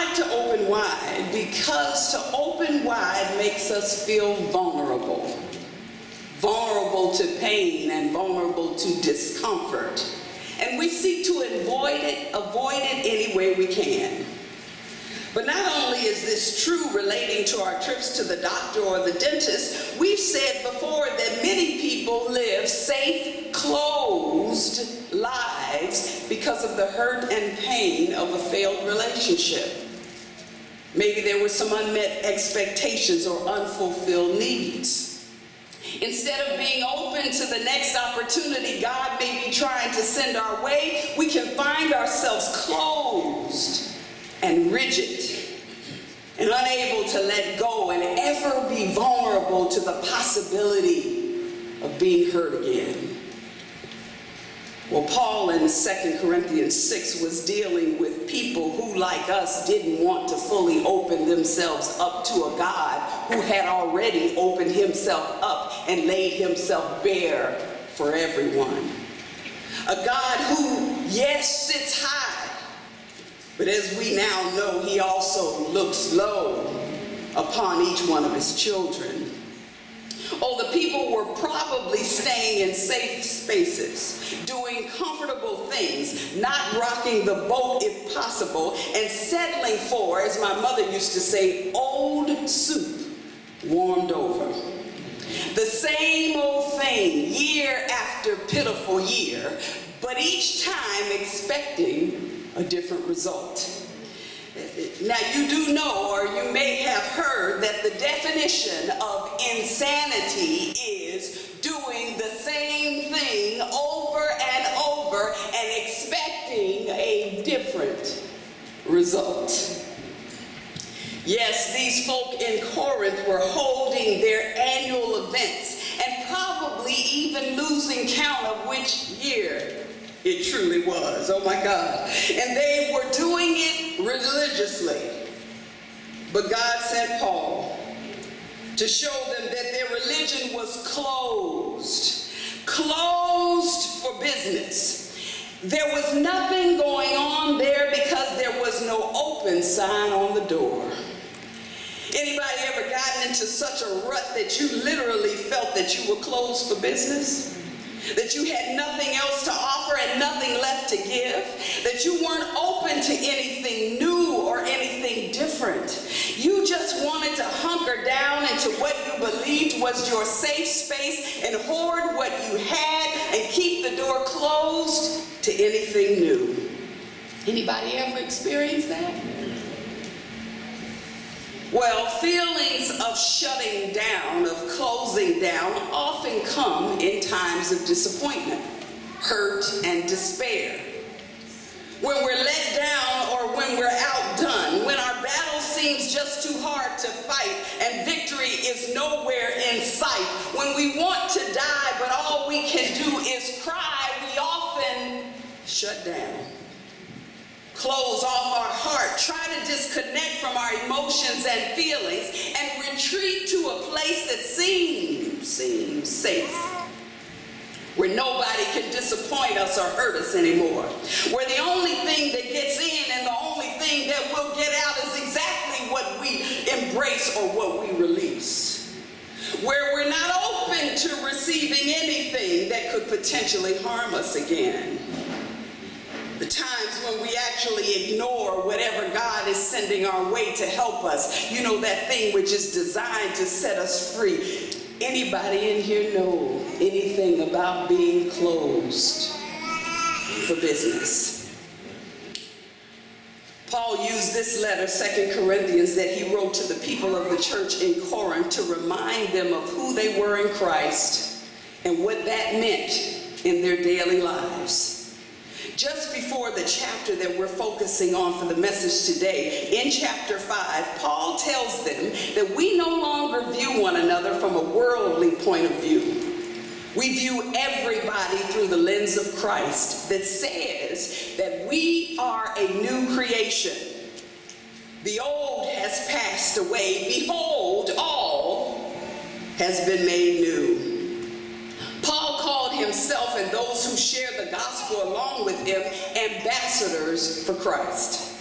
like to open wide because to open wide makes us feel vulnerable. Vulnerable to pain and vulnerable to discomfort. And we seek to avoid it any way we can. But not only is this true relating to our trips to the doctor or the dentist, we've said before that many people live safe, closed lives because of the hurt and pain of a failed relationship. Maybe there were some unmet expectations or unfulfilled needs. Instead of being open to the next opportunity God may be trying to send our way, we can find ourselves closed and rigid and unable to let go and ever be vulnerable to the possibility of being hurt again. Well, Paul in 2 Corinthians 6 was dealing with people who, like us, didn't want to fully open themselves up to a God who had already opened himself up and laid himself bare for everyone. A God who, yes, sits high, but as we now know, he also looks low upon each one of his children. Oh, the people were probably staying in safe spaces, doing comfortable things, not rocking the boat if possible, and settling for, as my mother used to say, old soup warmed over. The same old thing, year after pitiful year, but each time expecting a different result. Now, you do know, or you may have heard, that the definition of insanity is doing the same thing over and over and expecting a different result. Yes, these folk in Corinth were holding their annual events and probably even losing count of which year it truly was. Oh my God. And they were doing it religiously. But God sent Paul to show them that their religion was closed. Closed for business. There was nothing going on there because there was no open sign on the door. Anybody ever gotten into such a rut that you literally felt that you were closed for business? That you had nothing else to offer and nothing left to give? That you weren't open to anything new or anything different? You just wanted to hunker down into what you believed was your safe space and hoard what you had and keep the door closed to anything new. Anybody ever experienced that? Well, feelings of shutting down, of closing down, often come in times of disappointment, hurt, and despair. When we're let down or when we're outdone, when our battle seems just too hard to fight and victory is nowhere in sight, when we want to die but all we can do is cry, we often shut down. Close off our heart, try to disconnect from our emotions and feelings, and retreat to a place that seems safe, where nobody can disappoint us or hurt us anymore, where the only thing that gets in and the only thing that will get out is exactly what we embrace or what we release, where we're not open to receiving anything that could potentially harm us again. The times when we actually ignore whatever God is sending our way to help us. You know, that thing which is designed to set us free. Anybody in here know anything about being closed for business? Paul used this letter, 2 Corinthians, that he wrote to the people of the church in Corinth to remind them of who they were in Christ and what that meant in their daily lives. Just before the chapter that we're focusing on for the message today, in chapter 5, Paul tells them that we no longer view one another from a worldly point of view. We view everybody through the lens of Christ that says that we are a new creation. The old has passed away. Behold, all has been made new. Paul called himself and those who share the gospel along with him ambassadors for Christ.